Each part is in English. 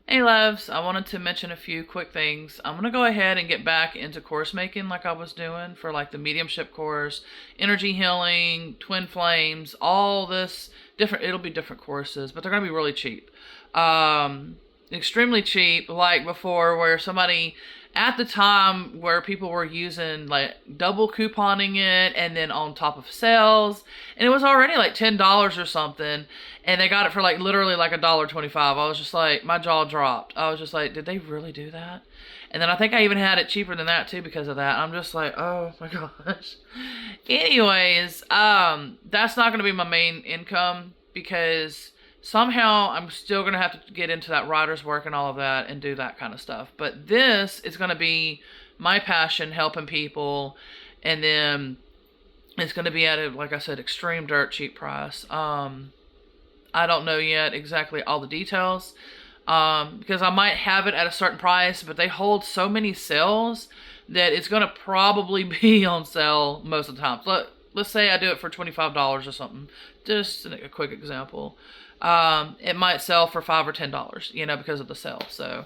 Hey loves, I wanted to mention a few quick things. I'm going to go ahead and get back into course making like I was doing for like the mediumship course, energy healing, twin flames, all this different, it'll be different courses, but they're going to be really cheap. Extremely cheap, like before where somebody at the time where people were using like double couponing it and then on top of sales, and it was already like $10 or something, and they got it for like literally like $1.25. I was just like, my jaw dropped. I was just like, did they really do that? And then I think I even had it cheaper than that too because of that. I'm just like, oh my gosh. Anyways, that's not going to be my main income because somehow I'm still going to have to get into that writer's work and all of that and do that kind of stuff. But this is going to be my passion, helping people. And then it's going to be at a, like I said, extreme dirt cheap price. I don't know yet exactly all the details because I might have it at a certain price, but they hold so many sales that it's going to probably be on sale most of the time. Let's say I do it for $25 or something. Just a quick example. It might sell for $5 or $10, because of the sale. So,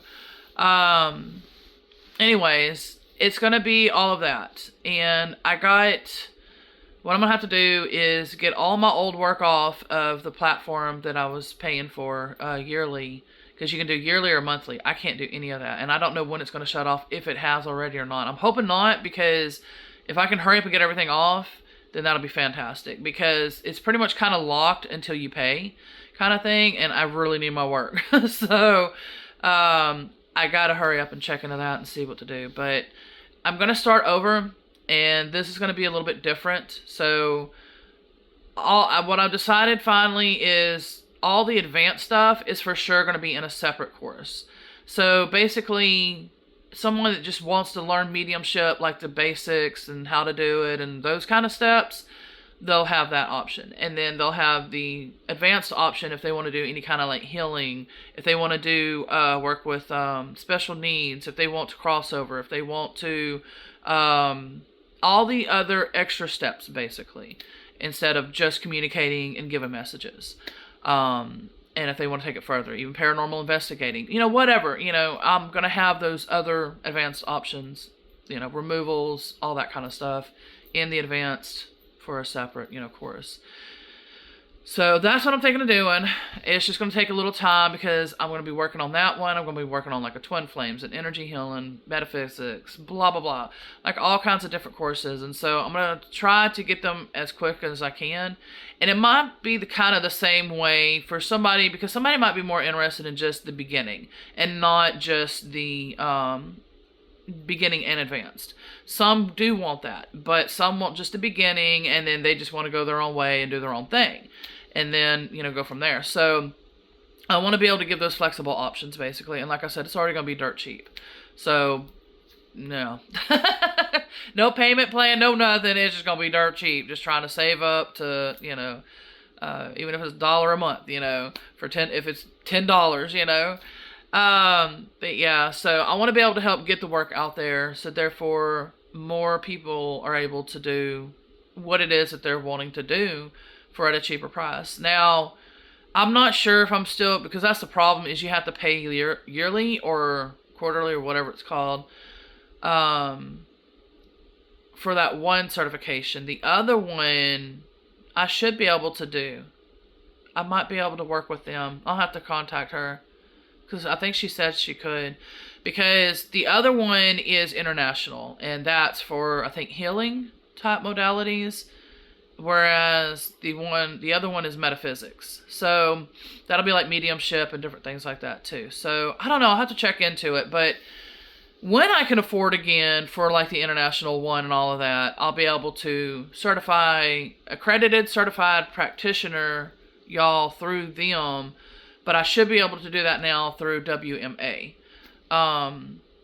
anyways, it's going to be all of that. And what I'm going to have to do is get all my old work off of the platform that I was paying for, yearly. Because you can do yearly or monthly. I can't do any of that. And I don't know when it's going to shut off, if it has already or not. I'm hoping not, because if I can hurry up and get everything off, then that'll be fantastic. Because it's pretty much kind of locked until you pay kind of thing. And I really need my work. So, I got to hurry up and check into that and see what to do. But I'm going to start over. And this is going to be a little bit different. So what I've decided finally is all the advanced stuff is for sure going to be in a separate course. So basically, someone that just wants to learn mediumship, like the basics and how to do it and those kind of steps, they'll have that option. And then they'll have the advanced option if they want to do any kind of like healing, if they want to do work with special needs, if they want to cross over, if they want to... all the other extra steps, basically, instead of just communicating and giving messages. And if they want to take it further, even paranormal investigating, whatever, I'm going to have those other advanced options, removals, all that kind of stuff in the advanced for a separate, course. So that's what I'm thinking of doing. It's just going to take a little time because I'm going to be working on that one. I'm going to be working on like a twin flames and energy healing, metaphysics, blah, blah, blah. Like all kinds of different courses. And so I'm going to try to get them as quick as I can. And it might be the kind of the same way for somebody, because somebody might be more interested in just the beginning and not just the beginning and advanced. Some do want that, but some want just the beginning and then they just want to go their own way and do their own thing. And then, go from there. So I want to be able to give those flexible options, basically. And like I said, it's already going to be dirt cheap. So, no. No payment plan, no nothing. It's just going to be dirt cheap. Just trying to save up to, even if it's $1 a month, if it's $10, But yeah, so I want to be able to help get the work out there. So therefore, more people are able to do what it is that they're wanting to do for at a cheaper price. Now, I'm not sure if I'm still, because that's the problem, is you have to pay yearly or quarterly or whatever it's called, for that one certification. The other one, I should be able to do. I might be able to work with them. I'll have to contact her, because I think she said she could. Because the other one is international, and that's for, I think, healing type modalities. Whereas the other one is metaphysics. So that'll be like mediumship and different things like that too. So I don't know, I'll have to check into it. But when I can afford again for like the international one and all of that, I'll be able to certify accredited certified practitioner y'all through them. But I should be able to do that now through WMA.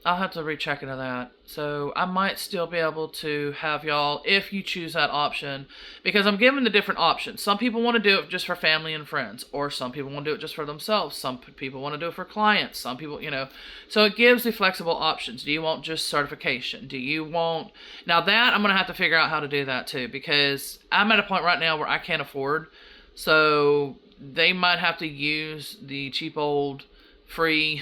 I'll have to recheck into that. So I might still be able to have y'all, if you choose that option, because I'm giving the different options. Some people want to do it just for family and friends, or some people want to do it just for themselves. Some people want to do it for clients. Some people, so it gives the flexible options. Do you want just certification? Do you want, now that I'm going to have to figure out how to do that too, because I'm at a point right now where I can't afford. So they might have to use the cheap old free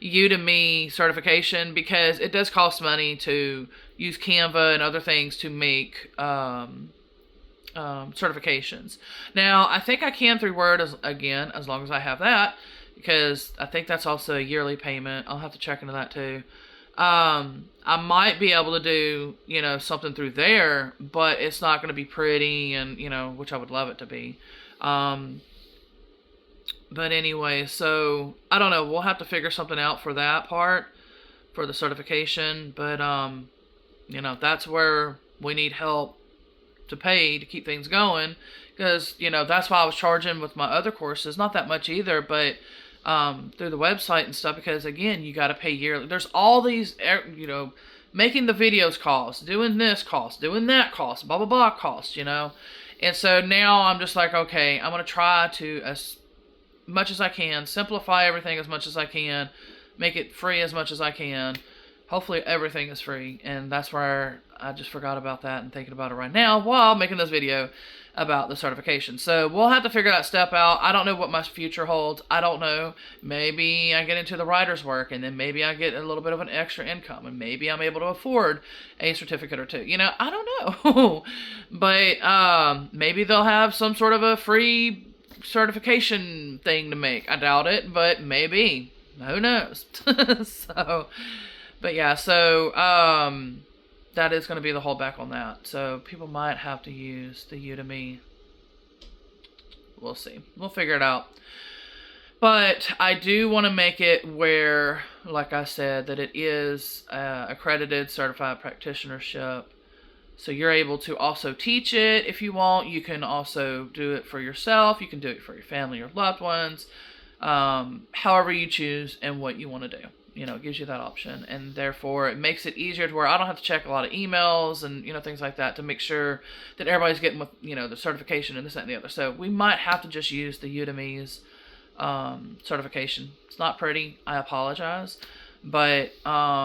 Udemy certification, because it does cost money to use Canva and other things to make certifications. Now, I think I can through Word as long as I have that, because I think that's also a yearly payment. I'll have to check into that too. I might be able to do, something through there, but it's not going to be pretty and, which I would love it to be. But anyway, so I don't know. We'll have to figure something out for that part, for the certification. But, that's where we need help to pay to keep things going. Because, that's why I was charging with my other courses. Not that much either, but through the website and stuff. Because, again, you got to pay yearly. There's all these, making the videos cost, doing this cost, doing that cost, blah, blah, blah cost, And so now I'm just like, okay, I'm going to try to, as much as I can, simplify everything as much as I can, make it free as much as I can. Hopefully everything is free, and that's where I just forgot about that and thinking about it right now while making this video about the certification. So we'll have to figure that step out. I don't know what my future holds. I don't know. Maybe I get into the writer's work, and then maybe I get a little bit of an extra income, and maybe I'm able to afford a certificate or two. I don't know. But maybe they'll have some sort of a free certification thing to make. I doubt it, but maybe. Who knows? But yeah, so that is going to be the holdback on that. So people might have to use the Udemy. We'll see. We'll figure it out. But I do want to make it where, like I said, that it is accredited certified practitionership. So you're able to also teach it if you want. You can also do it for yourself. You can do it for your family or loved ones. However you choose and what you want to do. It gives you that option. And therefore, it makes it easier to where I don't have to check a lot of emails and, things like that to make sure that everybody's getting, the certification and this, that, and the other. So we might have to just use the Udemy's certification. It's not pretty. I apologize. But I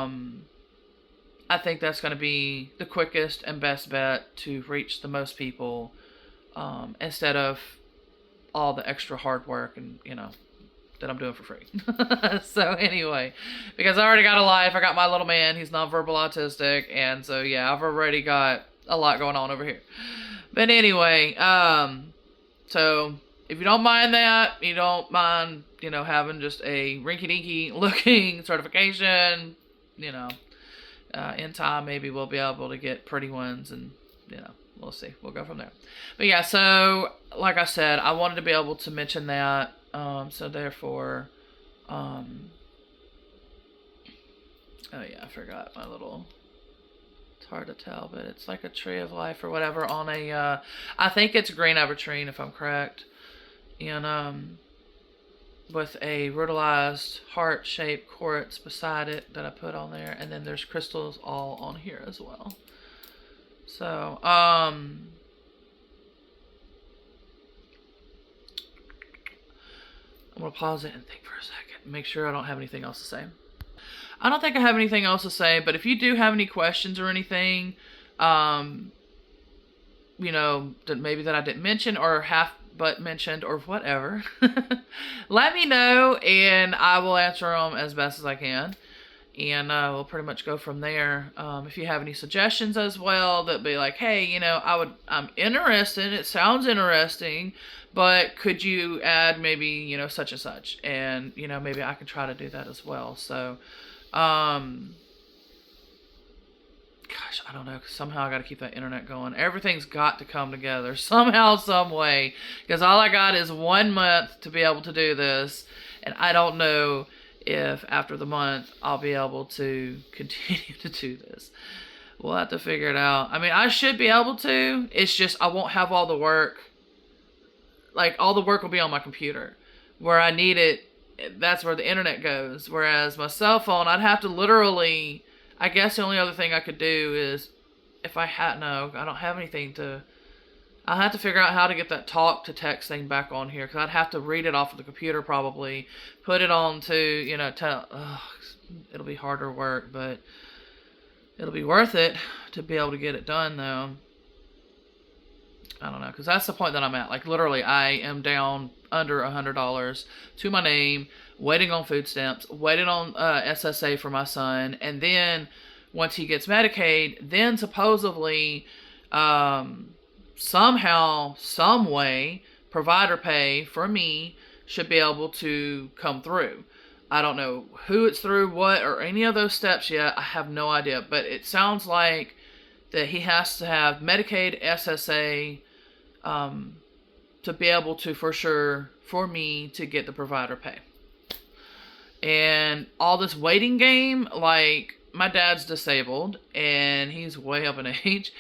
think that's going to be the quickest and best bet to reach the most people, instead of all the extra hard work and, that I'm doing for free. So anyway, because I already got a life. I got my little man. He's nonverbal autistic. And so, yeah, I've already got a lot going on over here. But anyway, so if you don't mind that, you don't mind, having just a rinky-dinky looking certification, in time, maybe we'll be able to get pretty ones, and, we'll see. We'll go from there. But yeah, so like I said, I wanted to be able to mention that. So therefore, oh yeah, I forgot my little, it's hard to tell, but it's like a tree of life or whatever on a, I think it's green avertrine if I'm correct. And, with a rudalized heart-shaped quartz beside it that I put on there, and then there's crystals all on here as well. So, I'm going to pause it and think for a second. Make sure I don't have anything else to say. I don't think I have anything else to say, but if you do have any questions or anything, that maybe that I didn't mention or half but mentioned or whatever, let me know and I will answer them as best as I can. And we'll pretty much go from there. If you have any suggestions as well, that be like, hey, I'm interested. It sounds interesting, but could you add maybe, such and such? And, maybe I can try to do that as well. So, gosh, I don't know. 'Cause somehow I got to keep that internet going. Everything's got to come together somehow, some way. Because all I got is 1 month to be able to do this. And I don't know if after the month I'll be able to continue to do this. We'll have to figure it out. I mean, I should be able to. It's just I won't have all the work. Like, all the work will be on my computer. Where I need it, that's where the internet goes. Whereas my cell phone, I'd have to literally... I guess the only other thing I could do is, if I had, no, I don't have anything to, I'll have to figure out how to get that talk to text thing back on here, because I'd have to read it off of the computer probably, put it on to, it'll be harder work, but it'll be worth it to be able to get it done though. I don't know, because that's the point that I'm at. Like, literally, I am down under $100 to my name, waiting on food stamps, waiting on SSA for my son, and then once he gets Medicaid, then supposedly, somehow, some way, provider pay for me should be able to come through. I don't know who it's through, what, or any of those steps yet. I have no idea, but it sounds like that he has to have Medicaid, SSA, to be able to, for sure, for me to get the provider pay. And all this waiting game, like, my dad's disabled, and he's way up in age,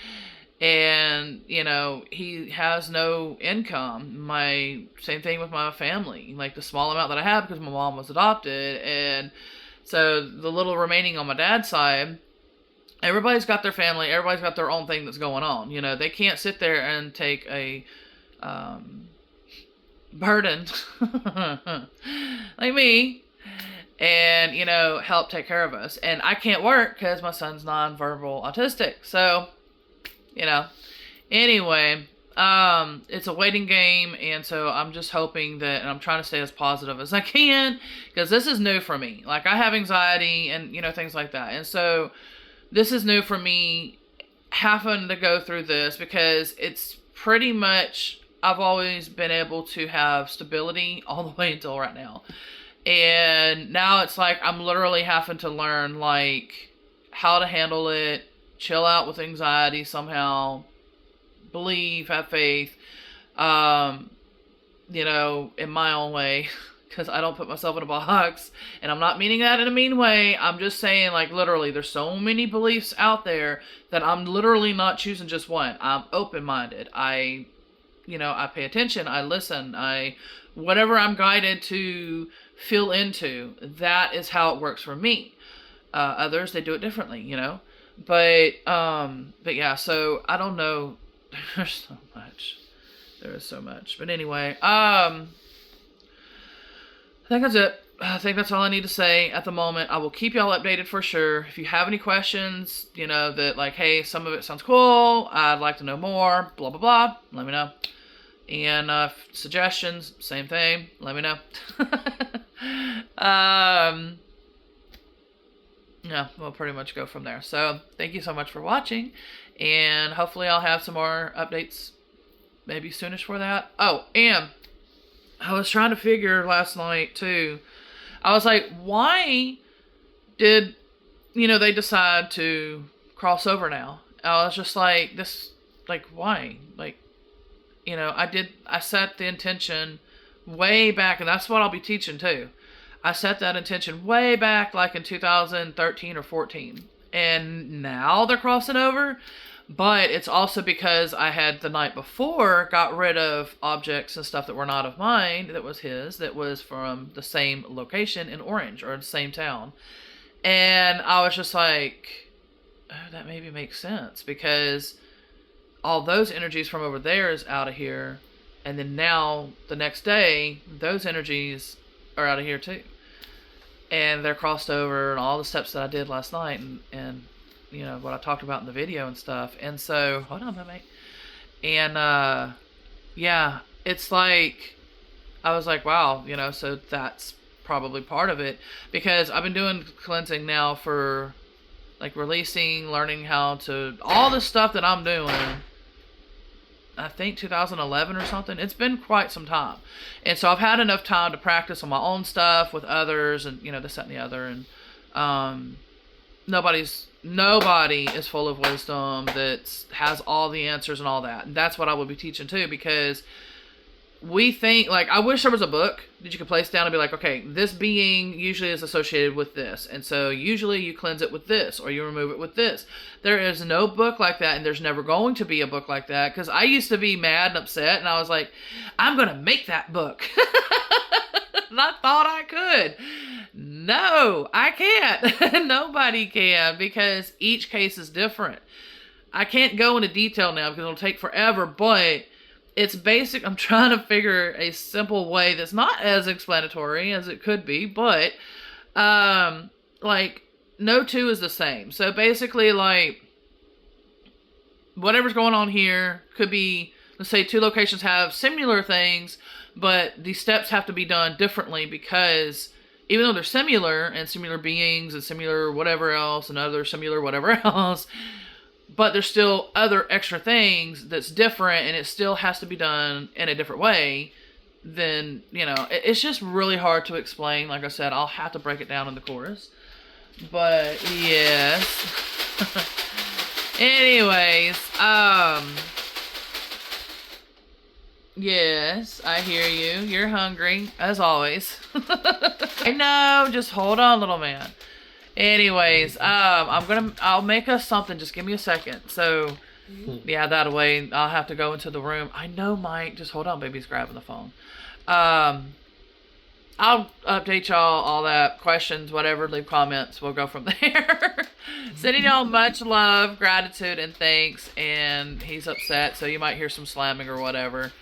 and, you know, he has no income. Same thing with my family, like, the small amount that I have, because my mom was adopted, and so the little remaining on my dad's side, everybody's got their family, everybody's got their own thing that's going on. You know, they can't sit there and take a burden like me and, you know, help take care of us. And I can't work because my son's nonverbal autistic. So, you know, anyway, it's a waiting game. And so I'm just hoping that, and I'm trying to stay as positive as I can, because this is new for me. Like, I have anxiety and, you know, things like that. And so this is new for me, having to go through this, because it's pretty much, I've always been able to have stability all the way until right now. And now it's like I'm literally having to learn, like, how to handle it, chill out with anxiety somehow, believe, have faith, you know, in my own way, because I don't put myself in a box, and I'm not meaning that in a mean way. I'm just saying, like, literally, there's so many beliefs out there that I'm literally not choosing just one. I'm open-minded. I pay attention. I listen. Whatever I'm guided to feel into, that is how it works for me. Others, they do it differently, you know. But yeah, so I don't know. There's so much. There is so much. But anyway, I think that's it. I think that's all I need to say at the moment. I will keep y'all updated for sure. If you have any questions, you know, that like, hey, some of it sounds cool, I'd like to know more, blah, blah, blah, let me know. And suggestions, same thing, let me know. Yeah, we'll pretty much go from there. So thank you so much for watching, and hopefully I'll have some more updates maybe soonish for that. Oh, and I was trying to figure last night too. I was like, why did, you know, they decide to cross over now? I was just like, why? Like, you know, I set the intention way back, and that's what I'll be teaching too. I set that intention way back, like in 2013 or 14. And now they're crossing over. But it's also because I had the night before got rid of objects and stuff that were not of mine, that was his, that was from the same location in Orange, or the same town. And I was just like, oh, that maybe makes sense, because all those energies from over there is out of here. And then now, the next day, those energies are out of here too. And they're crossed over, and all the steps that I did last night, and you know, what I talked about in the video and stuff. And so, hold on, mate. And, yeah, it's like, I was like, wow, you know, so that's probably part of it, because I've been doing cleansing now for, like, releasing, learning how to, all the stuff that I'm doing, I think 2011 or something. It's been quite some time. And so I've had enough time to practice on my own stuff with others, and, you know, this, that, and the other. And, nobody is full of wisdom that has all the answers and all that. And that's what I will be teaching too, because we think, like, I wish there was a book that you could place down and be like, okay, this being usually is associated with this, and so usually you cleanse it with this, or you remove it with this. There is no book like that, and there's never going to be a book like that, because I used to be mad and upset, and I was like, I'm going to make that book. And I thought I could. No, I can't. Nobody can, because each case is different. I can't go into detail now because it'll take forever, but it's basic. I'm trying to figure a simple way that's not as explanatory as it could be, but like, no two is the same. So basically, like, whatever's going on here could be let's say 2 locations have similar things, but the steps have to be done differently because even though they're similar and similar beings and similar whatever else and other similar whatever else, but there's still other extra things that's different and it still has to be done in a different way, then, you know, it's just really hard to explain. Like I said, I'll have to break it down in the chorus. But, yes. Anyways, yes, I hear you. You're hungry, as always. I know, just hold on, little man. Anyways, I'll make us something. Just give me a second. So, yeah, that way I'll have to go into the room. I know, Mike. Just hold on, baby's grabbing the phone. I'll update y'all, all that, questions, whatever, leave comments. We'll go from there. Sending y'all much love, gratitude, and thanks. And he's upset, so you might hear some slamming or whatever.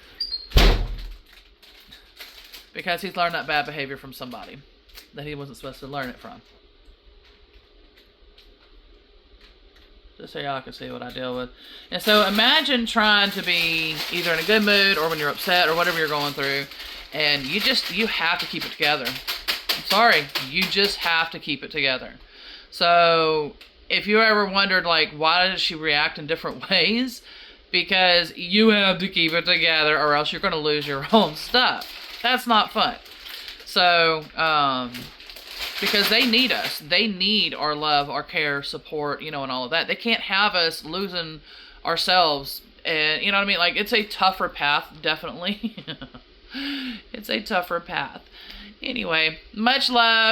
Because he's learned that bad behavior from somebody that he wasn't supposed to learn it from. Just so y'all can see what I deal with. And so imagine trying to be either in a good mood or when you're upset or whatever you're going through. And you have to keep it together. I'm sorry. You just have to keep it together. So if you ever wondered, like, why does she react in different ways? Because you have to keep it together or else you're going to lose your own stuff. That's not fun. So, because they need us. They need our love, our care, support, you know, and all of that. They can't have us losing ourselves. And, you know what I mean? Like, it's a tougher path, definitely. It's a tougher path. Anyway, much love.